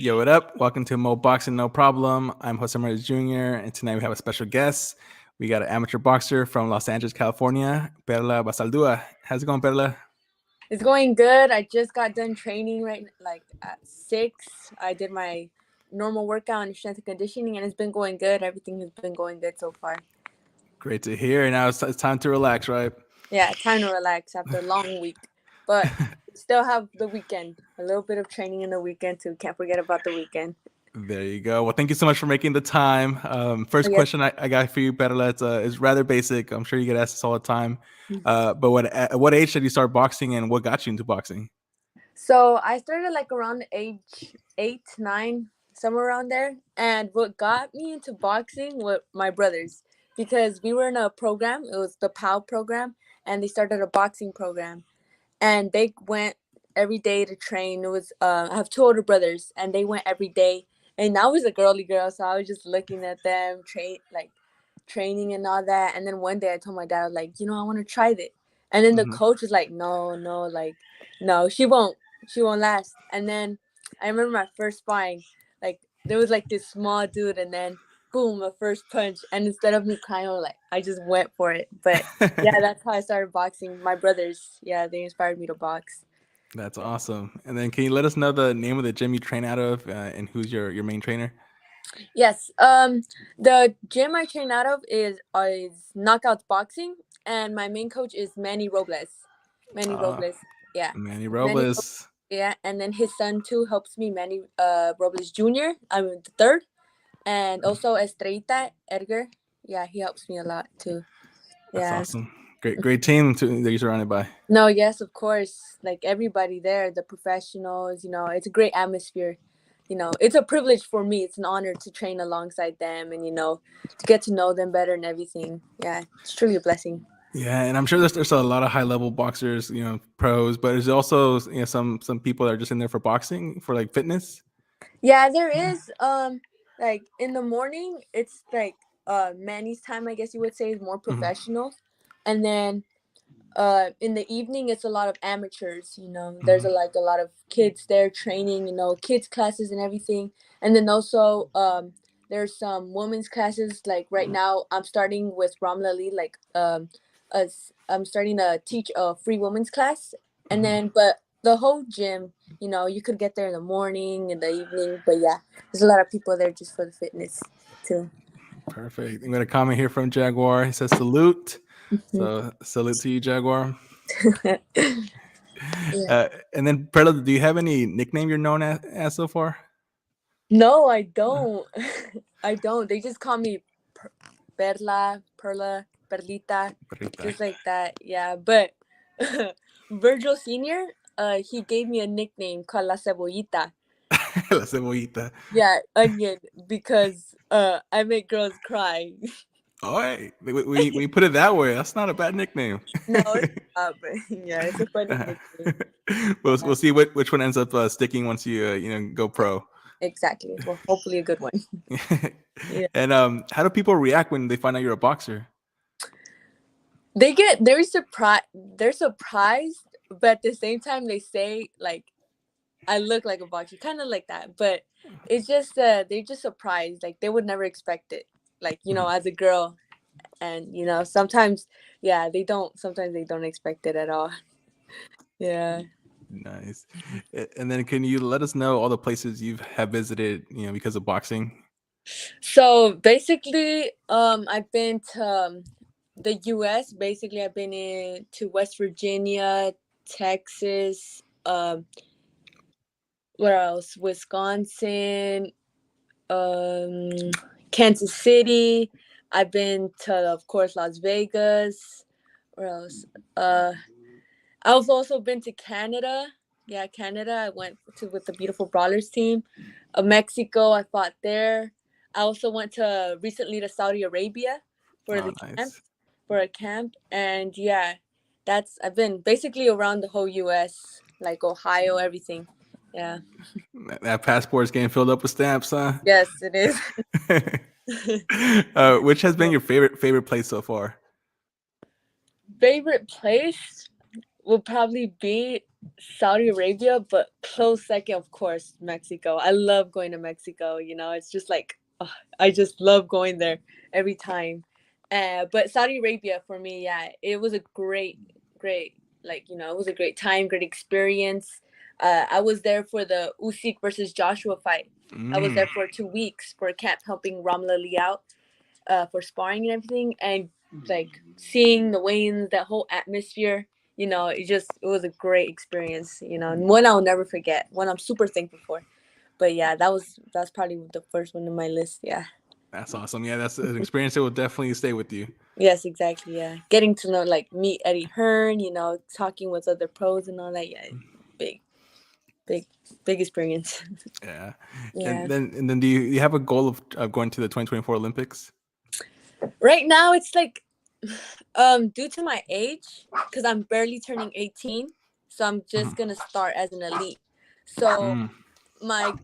Yo, what up? Welcome to Mo Boxing No Problem. I'm Jose Martinez Jr., and tonight we have a special guest. We got an amateur boxer from Los Angeles, California, Perla Bazaldua. How's it going, Perla? It's going good. I just got done training like at 6. I did my normal workout and strength and conditioning, and it's been going good. Everything has been going good so far. Great to hear. Now it's time to relax, right? Yeah, time to relax after a long week. But still have the weekend. A little bit of training in the weekend too. Can't forget about the weekend. There you go. Well, thank you so much for making the time. First Yes. question I got for you, Perla, is rather basic. I'm sure you get asked this all the time. But at what age did you start boxing, and what got you into boxing? So I started like around age 8, 9, somewhere around there. And what got me into boxing were my brothers, because we were in a program. It was the POW program, and they started a boxing program. And they went every day to train. It was I have 2 older brothers, and they went every day. And I was a girly girl, so I was just looking at them training and all that. And then one day I told my dad, like, I want to try this. And then the Mhm. coach was like, no, no, like, no, she won't last. And then I remember my first sparring, like there was like this small dude, and then boom, a first punch. And instead of me crying, I just went for it. But yeah, that's how I started boxing. My brothers, yeah, they inspired me to box. That's awesome. And then can you let us know the name of the gym you train out of, and who's your main trainer? Yes. The gym I train out of is Knockouts Boxing, and my main coach is Manny Robles. Manny Uh, Robles. Yeah. Manny Manny. Robles. Yeah, and then his son too helps me, Manny Robles Jr. I'm the third, and also Estrellita Edgar. Yeah, he helps me a lot too. That's Yeah. awesome. Great team that you're surrounded by. No, yes, of course. Like everybody there, the professionals, it's a great atmosphere. It's a privilege for me. It's an honor to train alongside them and, to get to know them better and everything. Yeah, it's truly a blessing. Yeah, and I'm sure there's a lot of high level boxers, pros, but there's also some people that are just in there for boxing for like fitness. Yeah, there is like in the morning, it's like Manny's time, I guess you would say, is more Mhm. professional. And then in the evening it's a lot of amateurs. There's Mhm. a lot of kids there training, kids classes and everything. And then also there's some women's classes. Like right now I'm starting with Ramla Lee, like as I'm starting to teach a free women's class. And Mhm. then but the whole gym, you could get there in the morning, in the evening. But yeah, there's a lot of people there just for the fitness too. Perfect. I'm gonna comment here from Jaguar. He says salute. Mhm. So salute to you, Jaguar. Yeah. And then Perla, do you have any nickname you're known as so far? No, I don't. I don't. They just call me Perla, Perla, Perlita, Perlita. just like that. Yeah, but Virgil Senior, he gave me a nickname called La Cebollita. La cebollita. Yeah, onion, because I make girls cry. Oh, hey, we put it that way. That's not a bad nickname. No, it's not, but yeah, it's a funny nickname. We'll see which one ends up sticking once you go Yeah, pro. exactly. Well, hopefully a good one. Yeah. And how do people react when they find out you're a boxer? They're surprised, but at the same time they say like I look like a boxer, kind of like that. But it's just they're just surprised, like they would never expect it. Like Mhm. as a girl, and sometimes, yeah, they don't. Sometimes they don't expect it at all. Yeah. Nice. And then can you let us know all the places you have visited, because of boxing? So basically, I've been to the U.S. Basically, I've been to West Virginia, Texas. Where else? Wisconsin, um, Kansas City. I've been to, of course, Las Vegas. Where else? Uh, I've also been to Canada. Yeah, Canada. I went to with the beautiful Brawlers team. Mexico. I fought there. I also went to recently to Saudi Arabia for Oh, the camp, nice. for a camp, and yeah, that's I've been basically around the whole U.S. like Ohio, everything. Yeah. That passport's getting filled up with stamps, huh? Yes, it is. Which has been your favorite place so far? Favorite place? will probably be Saudi Arabia, but close second, of course, Mexico. I love going to Mexico. You know, it's just like I just love going there every time. But Saudi Arabia for me, yeah, it was a great, like it was a great time, great experience. I was there for the Usyk versus Joshua fight. I was Mm. there for 2 weeks for camp, helping Ramla Lee out for sparring and everything, and like seeing the weigh-ins, that whole atmosphere. It was a great experience. And one I'll never forget. One I'm super thankful for. But yeah, that's probably the first one on my list. Yeah. That's awesome. Yeah, that's an experience that will definitely stay with you. Yes, exactly. Yeah, getting to know, like, meet Eddie Hearn. Talking with other pros and all that. Yeah, big, big, big experience. Yeah, Yeah. and then do you have a goal of going to the 2024 Olympics? Right now, it's like, due to my age, because I'm barely turning 18, so I'm just gonna start as an elite. So Mm. my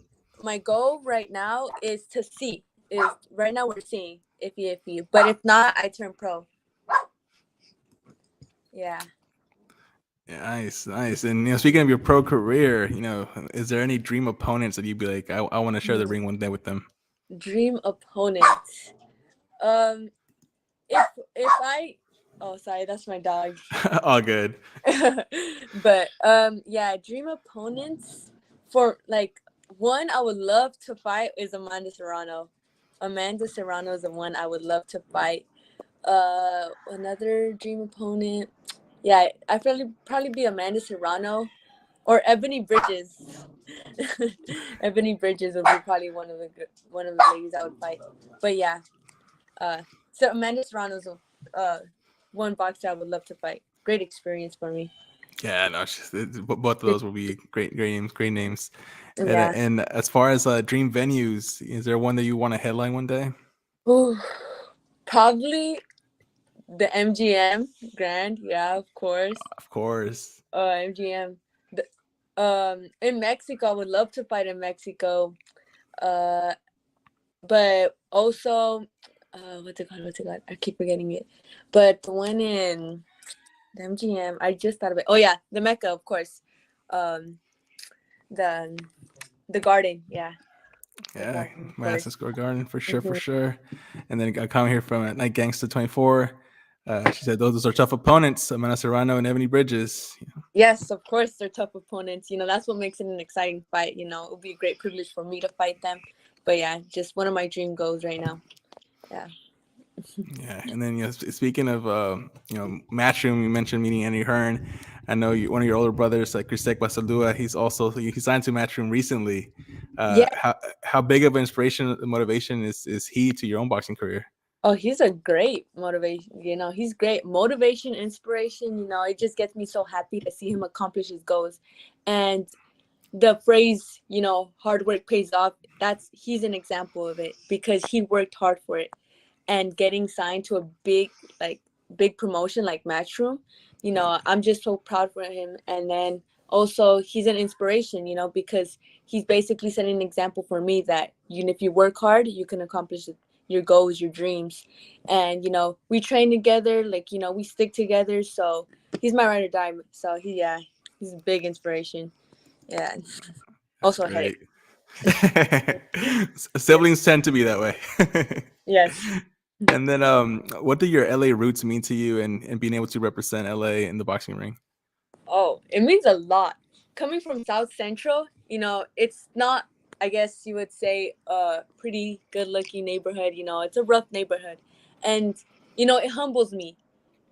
my goal right now is to see. Is right now we're seeing if you, but if not, I turn pro. Yeah. Yeah, nice, nice. And speaking of your pro career, is there any dream opponents that you'd be like, I want to share the Hmm. ring one day with them? Dream opponent. Um, if I, oh, sorry, that's my dog. All good. But yeah, dream opponents for, like, one I would love to fight is Amanda Serrano. Amanda Serrano is the one I would love to fight. Another dream opponent, yeah, I probably be Amanda Serrano or Ebony Bridges. Ebony Bridges would be probably one of the ladies I would fight. But yeah, uh, so Amanda Serrano's one boxer I would love to fight. Great experience for me. Yeah, no, both of those will be great names, great names. Yeah. And as far as dream venues, is there one that you want to headline one day? Ooh, probably the MGM Grand. Yeah, of course. Of course. MGM. In Mexico, I would love to fight in Mexico. Uh, but also, what's it called? What's it called? I keep forgetting it. But the one in the MGM, I just thought of it. Oh yeah, the Mecca, of course. Um, the the Garden. Yeah, the Yeah, Garden, of Madison course. Square Garden for sure, for Mhm. sure. And then I come here from Night Gangsta 24. She said those are tough opponents, Amanda Serrano and Ebony Bridges. Yes, of course, they're tough opponents. That's what makes it an exciting fight. It would be a great privilege for me to fight them. But yeah, just one of my dream goals right now. Yeah. Yeah, and then speaking of Matchroom, you mentioned meeting Andy Hearn. I know one of your older brothers, like Perla Bazaldua, he signed to Matchroom recently. Yeah. How big of an inspiration and motivation is he to your own boxing career? Oh, he's a great motivation. He's great motivation, inspiration. It just gets me so happy to see him accomplish his goals. And the phrase, hard work pays off, he's an example of it because he worked hard for it. And getting signed to a big promotion like Matchroom, I'm just so proud for him. And then also he's an inspiration, because he's basically setting an example for me that if you work hard, you can accomplish your goals, your dreams. And we train together, like, we stick together. So he's my ride or die. So he's a big inspiration. Yeah. That's Also headache. great. Siblings tend to be that way. Yes. And then, what do your LA roots mean to you, and being able to represent LA in the boxing ring? Oh, it means a lot. Coming from South Central, it's not, I guess you would say, a pretty good looking neighborhood. It's a rough neighborhood. And, it humbles me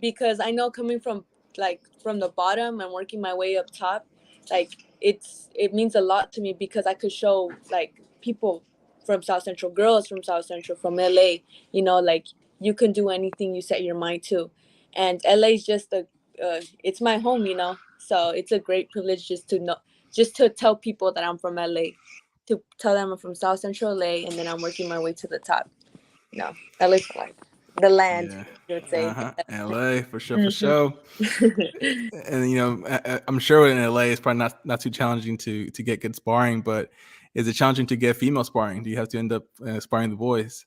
because I know coming from, like, from the bottom and working my way up top, like, it means a lot to me because I could show, like, people from South Central, girls from South Central, from LA, like, you can do anything you set your mind to. And LA is just it's my home, so it's a great privilege just to tell people that I'm from LA, to tell them I'm from South Central LA, and then I'm working my way to the top. LA for life, the land, Yeah. you would say. LA for sure, for Mhm. sure. And I'm sure in LA it's probably not too challenging to get good sparring, but is it challenging to get female sparring? Do you have to end up sparring the boys?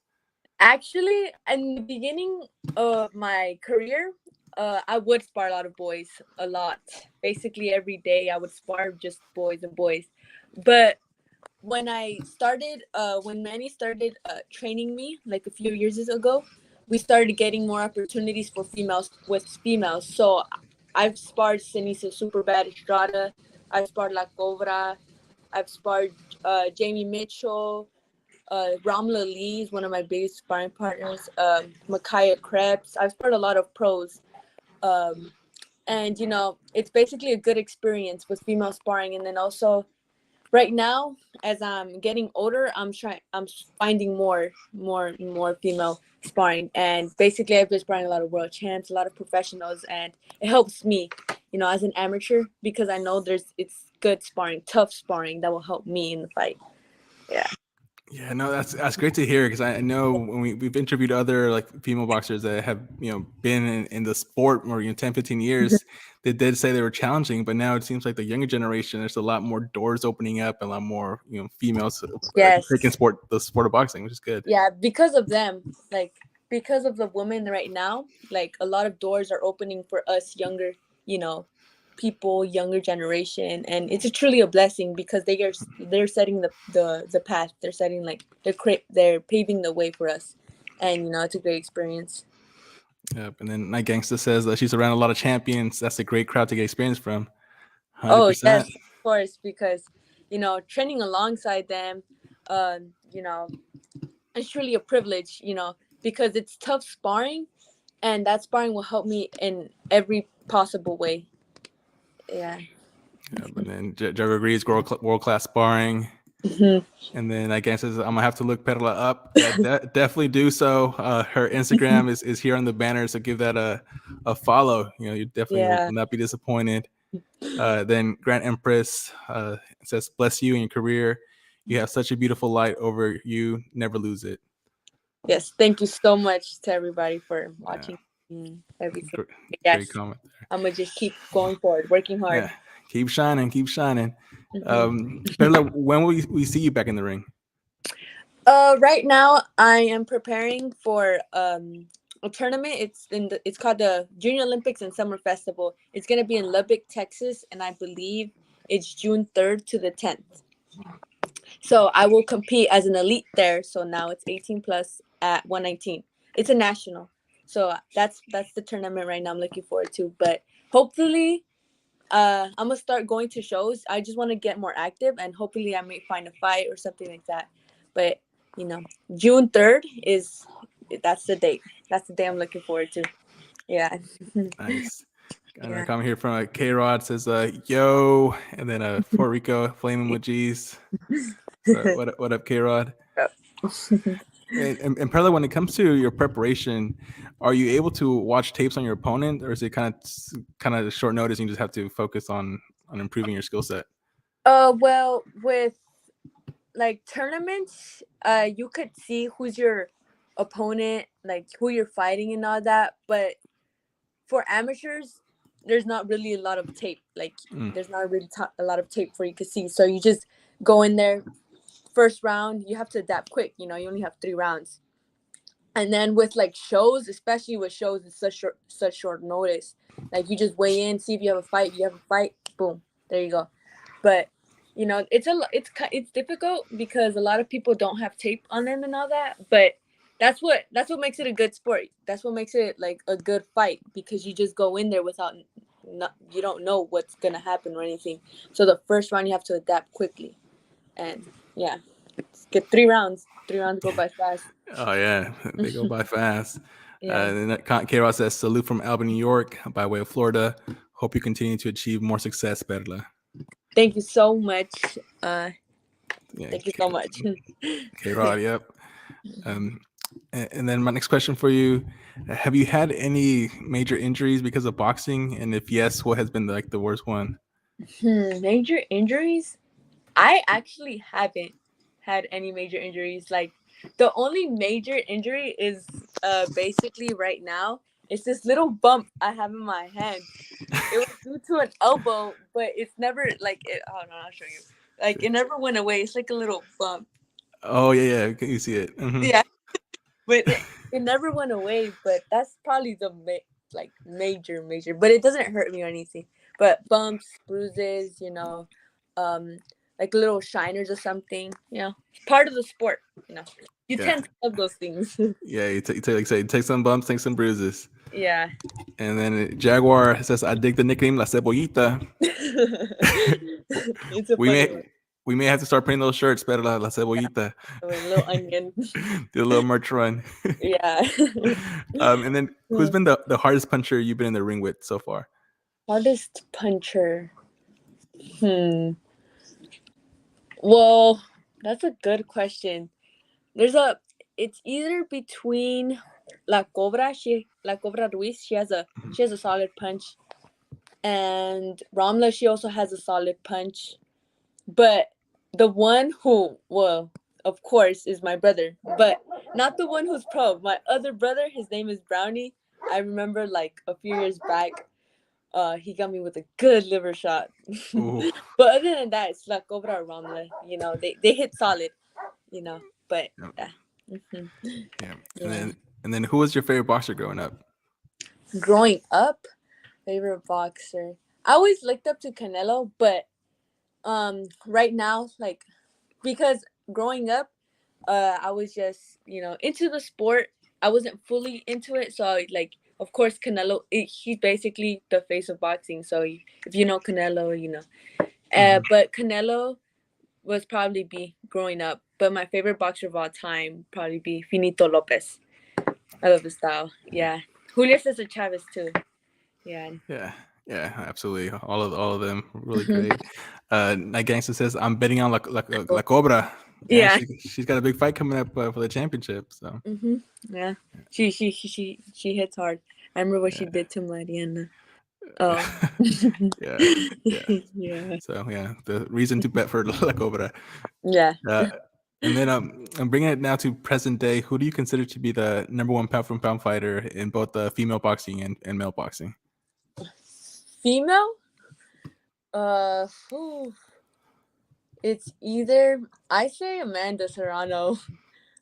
Actually, in the beginning of my career, I would spar a lot of boys, a lot. Basically every day I would spar just boys and boys. But when I started, when Manny started training me like a few years ago, we started getting more opportunities for females with females. So I've sparred Sinisa Super Bad Estrada, I've sparred La Cobra, I've sparred Jamie Mitchell, Ramla Lee is one of my biggest sparring partners. Micaiah Krebs. I've sparred a lot of pros. Um, and it's basically a good experience with female sparring. And then also right now, as I'm getting older, I'm finding more female sparring. And basically I've been sparring a lot of world champs, a lot of professionals, and it helps me, as an amateur, because I know it's good sparring, tough sparring that will help me in the fight. Yeah. Yeah, no, that's great to hear, because I know when we've interviewed other like female boxers that have been in the sport more 10, 15 years, they did say they were challenging, but now it seems like the younger generation, there's a lot more doors opening up, a lot more females Yes. taking the sport of boxing, which is good. Yeah, because of them, like because of the women right now, like a lot of doors are opening for us younger, you know, people, younger generation, and it's truly a blessing because they're setting the path. They're setting like they're paving the way for us, and it's a great experience. Yep. And then Night Gangsta says that she's around a lot of champions. That's a great crowd to get experience from. Oh 100%. yes, of course, because training alongside them, you know, it's truly a privilege, because it's tough sparring, and that sparring will help me in every possible way. Yeah. Yeah, but then Joe agrees, world class sparring. Mhm. And then I guess I'm gonna have to look Perla up. Yeah, definitely do so. Her Instagram is here on the banner, so give that a follow. You definitely will Yeah. not be disappointed. Then Grand Empress says, "Bless you in your career. You have such a beautiful light over you. Never lose it." Yes. Thank you so much to everybody for Yeah, watching and everything. great Yes. comment. I'm gonna just keep going forward, working hard. Yeah, keep shining, keep shining. Hmm. Perla, when will we see you back in the ring? Right now I am preparing for a tournament. It's called the Junior Olympics and Summer Festival. It's gonna be in Lubbock, Texas, and I believe it's June 3rd to the 10th. So I will compete as an elite there. So now it's 18 plus at 119. It's a national. So that's the tournament right now I'm looking forward to. But hopefully I'm gonna start going to shows. I just want to get more active, and hopefully I may find a fight or something like that. But June 3rd is that's the date. That's the day I'm looking forward to. Yeah. Nice. Got another Yeah. comment here from K Rod, says yo, and then Puerto Rico flame emojis. So what up, K Rod? And Perla, when it comes to your preparation, are you able to watch tapes on your opponent, or is it kind of short notice and you just have to focus on improving your skill set? Well, with like tournaments, you could see who's your opponent, like who you're fighting and all that. But for amateurs, there's not really a lot of tape. Like there's not really a lot of tape for you to see. So you just go in there, first round, you have to adapt quick. You only have 3 rounds. And then with like shows, especially with shows, it's such short notice. Like you just weigh in, see if you have a fight. You have a fight, boom, there you go. But it's difficult because a lot of people don't have tape on them and all that. But that's what makes it a good sport. That's what makes it like a good fight, because you just go in there without you don't know what's gonna happen or anything. So the first round you have to adapt quickly, and yeah, get 3 rounds. 3 rounds go by fast. Oh yeah, they go by fast. Yeah. And then K Rod says, salute from Albany, New York, by way of Florida. Hope you continue to achieve more success, Perla. Thank you so much. Yeah, Thank you so much. K Rod, yep. And then my next question for you: have you had any major injuries because of boxing? And if yes, what has been like the worst one? Major injuries? I actually haven't had any major injuries. Like the only major injury is basically right now. It's this little bump I have in my hand. It was due to an elbow, but it's never like it. Oh no, I'll show you. Like it never went away. It's like a little bump. Oh yeah, yeah, you see it. Mm-hmm. Yeah, but it never went away. But that's probably like major, but it doesn't hurt me or anything. But bumps, bruises, um, like little shiners or something, part of the sport. You Yeah. tend to love those things. Yeah, like say, take some bumps, take some bruises. Yeah. And then Jaguar says, I dig the nickname La Cebollita. It's a we funny one. may we may have to start printing those shirts, pero La Cebollita. With a little onion. Do a little merch run. Yeah. And then who's been the hardest puncher you've been in the ring with so far? Hardest puncher. Well, that's a good question. It's either between La Cobra Ruiz. She has a solid punch, and Ramla. She also has a solid punch. But the one who, well, of course, is my brother, but not the one who's pro. My other brother, his name is Brownie. I remember like a few years back, he got me with a good liver shot. Ooh. But other than that, it's La Cobra or Ramla. They hit solid. But Yeah. yeah. Mhm. Yeah. Yeah. And then who was your favorite boxer growing up? Growing up, favorite boxer. I always looked up to Canelo, but right now, like, because growing up, I was just into the sport. I wasn't fully into it, so like, of course, Canelo. He's basically the face of boxing. So if you know Canelo, But Canelo was probably be growing up. But my favorite boxer of all time probably be Finito Lopez. I love his style. Yeah, Julio Cesar Chavez too. Yeah. Yeah. Yeah, absolutely. All of them really great. Night Gangster says, I'm betting on La Cobra. Yeah, Yeah. she's got a big fight coming up for the championship. So Yeah. She hits hard. I remember what she did to Mariana. Oh. yeah, yeah. Yeah. So yeah, the reason to bet for La Cobra. Yeah. Uh, and then I'm bringing it now to present day. Who do you consider to be the number one pound for pound fighter in both female boxing and male boxing? Female? Whew. It's either I say Amanda Serrano.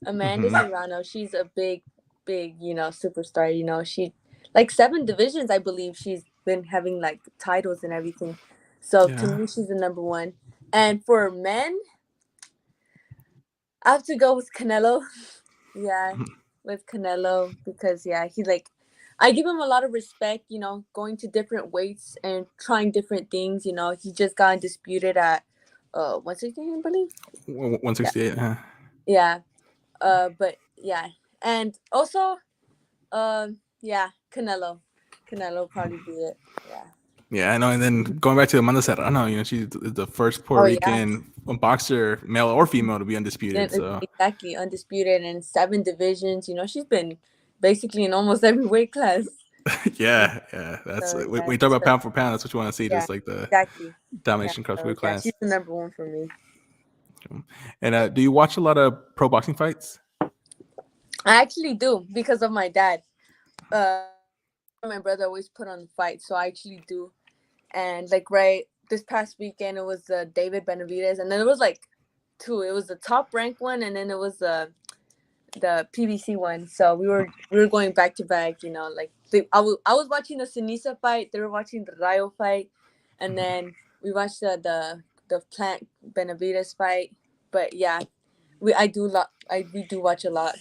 Amanda Serrano. She's a big, superstar. She like 7 divisions, I believe. She's been having like titles and everything. So to Yeah. me, she's the number one. And for men, I have to go with Canelo. Yeah, with Canelo because he like I give him a lot of respect, going to different weights and trying different things, He just got undisputed at 168, I believe. 168. Yeah. But yeah. And also yeah, Canelo. Canelo probably be it. Yeah. Yeah, I know. And then going back to Amanda Serrano, she's the first Puerto Oh yeah. Rican boxer, male or female, to be undisputed. Then So exactly undisputed in 7 divisions. She's been basically in almost every weight class. yeah. That's So when yeah, you talk about pound for pound. That's what you want to see, yeah, just like the exactly. Yeah, domination across so weight yeah, class. she's the number one for me. And do you watch a lot of pro boxing fights? I actually do because of my dad. My brother always put on the fight, so I actually do. And like right this past weekend, it was David Benavidez, and then it was like two. It was the top rank one, and then it was the PBC one. So we were going back to back. Like I was watching the Sinisa fight. They were watching the Rayo fight, and then we watched the Plant Benavidez fight. But yeah, we do watch a lot.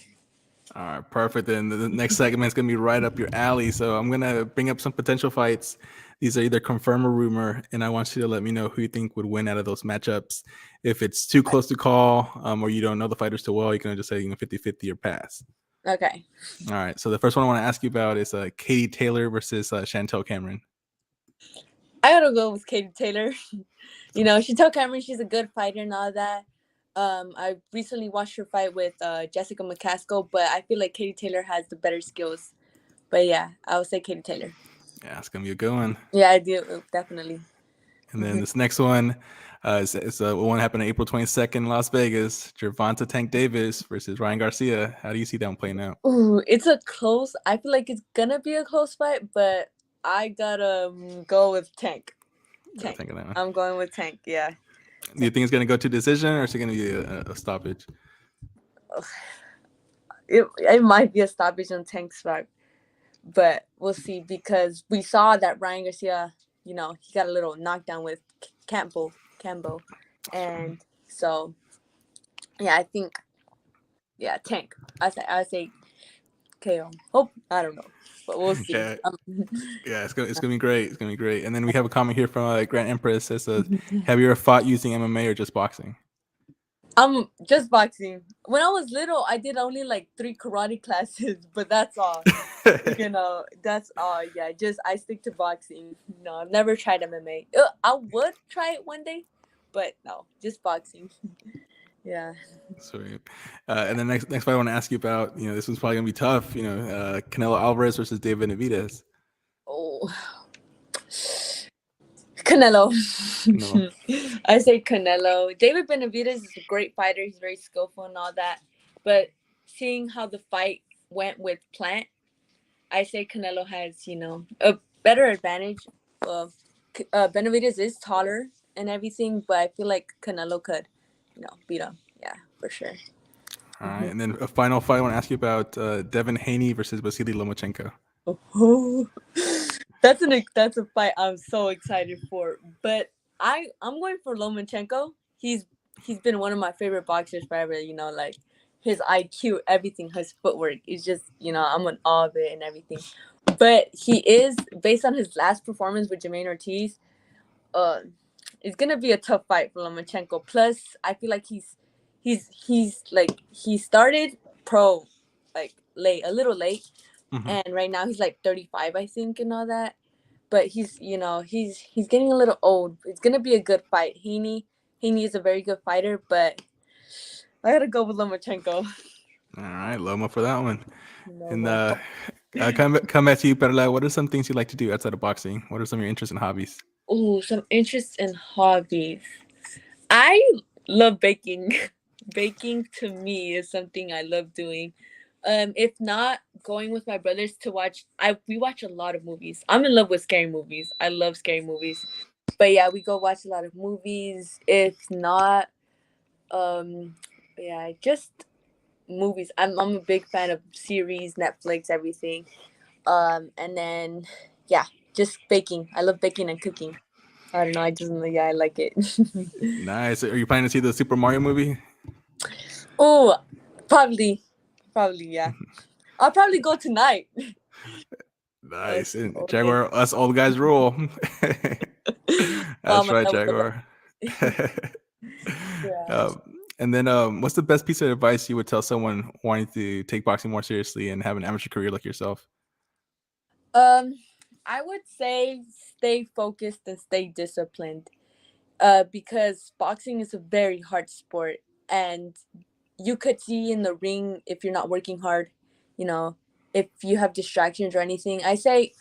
All right, perfect. Then the next segment is going to be right up your alley. So I'm going to bring up some potential fights. These are either confirm or rumor, and I want you to let me know who you think would win out of those matchups. If it's too close to call or you don't know the fighters too well, you can just say 50-50 or pass. Okay. All right. So the first one I want to ask you about is Katie Taylor versus Chantel Cameron. I gotta go with Katie Taylor. Chantel Cameron, she's a good fighter and all that. I recently watched her fight with Jessica McCaskill, but I feel like Katie Taylor has the better skills. But yeah, I would say Katie Taylor. Yeah, it's gonna be a good one. Yeah, I do definitely. And then this next one is one happened on April 22nd in Las Vegas. Gervonta Tank Davis versus Ryan Garcia. How do you see that one playing out? Ooh, it's a close. I feel like it's gonna be a close fight, but I gotta go with Tank. Tank. I'm going with Tank. Yeah. Do you think it's going to go to decision or is it going to be a stoppage? It might be a stoppage on Tank's fight. but we'll see because we saw that Ryan Garcia, he got a little knockdown with Campbell, and so yeah, I think Tank. I say KO. Hope I don't know, but we'll see. Yeah, yeah, it's gonna be great. It's gonna be great. And then we have a comment here from Grand Empress that says, "Have you ever fought using MMA or just boxing?" Just boxing. When I was little, I did only like 3 karate classes, but that's all. That's all. Yeah, just I stick to boxing. No, I've never tried MMA. I would try it one day, but no, just boxing. Yeah. Sweet. And then next fight I want to ask you about. This one's probably gonna be tough. Canelo Alvarez versus David Benavidez. Oh, Canelo. Canelo. I say Canelo. David Benavidez is a great fighter. He's very skillful and all that. But seeing how the fight went with Plant, I say Canelo has, a better advantage. Uh, Benavidez is taller and everything, but I feel like Canelo could, beat him. Yeah, for sure. All right, and then a final fight I want to ask you about Devin Haney versus Vasily Lomachenko. Oh, that's a fight I'm so excited for. But I'm going for Lomachenko. He's been one of my favorite boxers forever. Like his IQ, everything, his footwork. It's just I'm in awe of it and everything. But he is based on his last performance with Jermaine Ortiz. Uh, it's gonna be a tough fight for Lomachenko. Plus, I feel like he's like he started pro like late, a little late, and right now he's like 35, I think, and all that. But he's getting a little old. It's gonna be a good fight. Haney is a very good fighter, but I gotta go with Lomachenko. All right, Loma for that one. And Loma. come back to you, Perla. What are some things you like to do outside of boxing? What are some of your interests and hobbies? Oh, some interests and hobbies. I love baking. Baking to me is something I love doing. If not, going with my brothers to watch. We watch a lot of movies. I'm in love with scary movies. I love scary movies. But yeah, we go watch a lot of movies. If not, um, yeah, just movies. I'm a big fan of series, Netflix, everything. And then yeah, just baking. I love baking and cooking. I don't know. I like it. Nice. Are you planning to see the Super Mario movie? Oh, probably, yeah. I'll probably go tonight. Nice. And Okay. Jaguar, us old guys rule. Oh That's my right, God, with Jaguar. yeah. um, and then, what's the best piece of advice you would tell someone wanting to take boxing more seriously and have an amateur career like yourself? Um, I would say stay focused and stay disciplined. Because boxing is a very hard sport, and you could see in the ring if you're not working hard, you know, if you have distractions or anything. I say,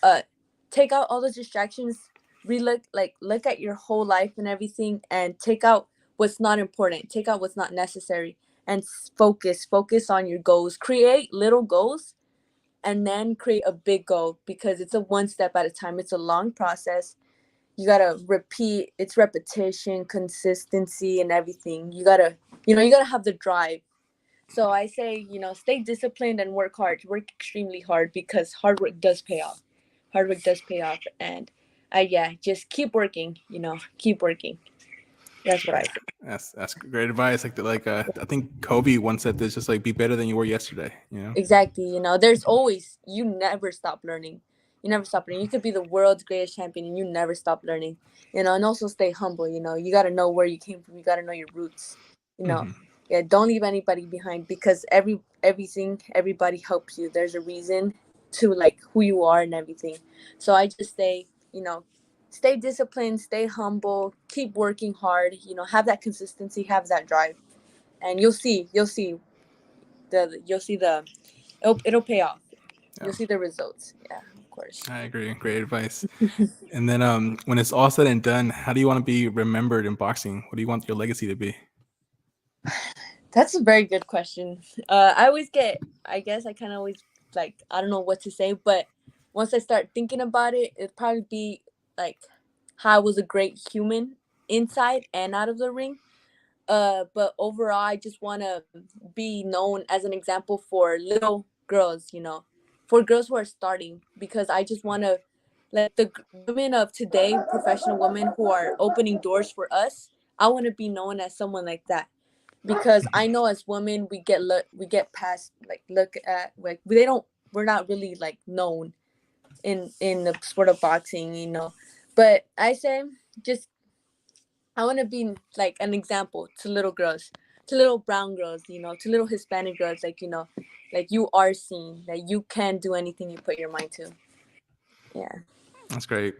take out all those distractions, look at your whole life and everything, and take out what's not important, take out what's not necessary, and focus on your goals. Create little goals, and then create a big goal because it's a one step at a time. It's a long process. You gotta repeat. It's repetition, consistency, and everything. You gotta have the drive. So I say, stay disciplined and work hard. Work extremely hard because hard work does pay off. Hard work does pay off, and yeah, just keep working. Keep working. That's what I say. That's great advice. I think Kobe once said this, just like be better than you were yesterday. Exactly. There's always, you never stop learning. You never stop learning. You could be the world's greatest champion and you never stop learning. And also stay humble. You got to know where you came from. You got to know your roots. You know, Mm-hmm. yeah, don't leave anybody behind because everybody helps you. There's a reason to like who you are and everything. So I just say, stay disciplined, stay humble, keep working hard, have that consistency, have that drive. And you'll see the it'll pay off. Yeah, You'll see the results. Yeah, of course. I agree. Great advice. And then, when it's all said and done, how do you want to be remembered in boxing? What do you want your legacy to be? That's a very good question. I guess I kind of always like, I don't know what to say, but once I start thinking about it, it'd probably be like how I was a great human inside and out of the ring. But overall, I just want to be known as an example for little girls, for girls who are starting, because I just want to, like, the women of today, professional women who are opening doors for us. I want to be known as someone like that, because I know as women we get past, like, look at, like, we're not really like known in the sport of boxing, But I say, just, I want to be like an example to little girls, to little brown girls, to little Hispanic girls, like, like, you are seen, that you can do anything you put your mind to. Yeah. That's great.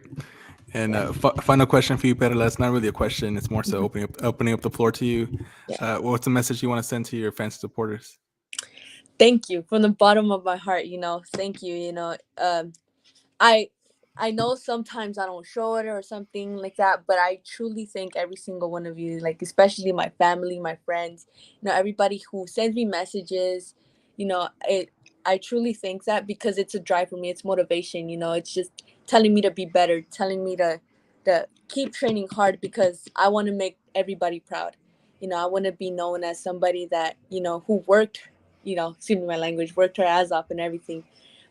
And Yeah. final question for you, Perla. It's not really a question. It's more so opening up the floor to you. Yeah. What's the message you want to send to your fans and supporters? Thank you from the bottom of my heart. Thank you. I I know sometimes I don't show it or something like that, but I truly thank every single one of you, like, especially my family, my friends, everybody who sends me messages. It I truly think that, because it's a drive for me, it's motivation, it's just telling me to be better, telling me to keep training hard, because I want to make everybody proud. I want to be known as somebody that, who worked, excuse me my language, worked her ass off and everything.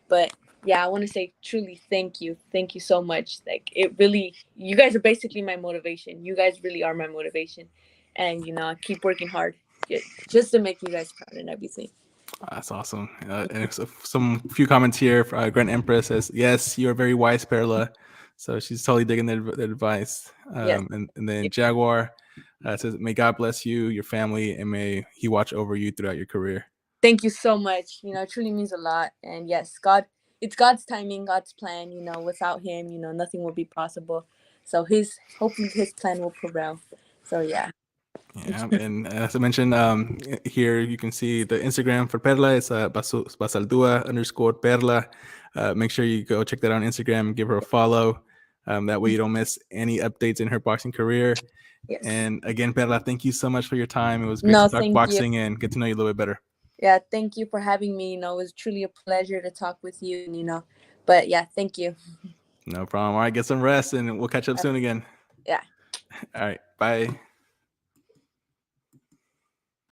But yeah, I want to say truly thank you. Thank you so much. Like, it really, you guys are basically my motivation. You guys really are my motivation. And, I keep working hard just to make you guys proud and everything. That's awesome. And some few comments here. Grand Empress says, "Yes, you are very wise, Perla." So she's totally digging the advice. Yes. And then Jaguar says, "May God bless you, your family, and may He watch over you throughout your career." Thank you so much. It truly means a lot. And yes, it's God's timing, God's plan. Without Him, nothing will be possible. So hopefully His plan will prevail. So yeah. Yeah, and as I mentioned, here you can see the Instagram for Perla. It's Bazaldua _ Perla. Make sure you go check that out on Instagram. Give her a follow. That way you don't miss any updates in her boxing career. Yes. And again, Perla, thank you so much for your time. It was great to No, talk thank you. boxing and get to know you a little bit better. Yeah, thank you for having me. It was truly a pleasure to talk with you. But yeah, thank you. No problem. All right, get some rest, and we'll catch up soon again. Yeah. All right, bye.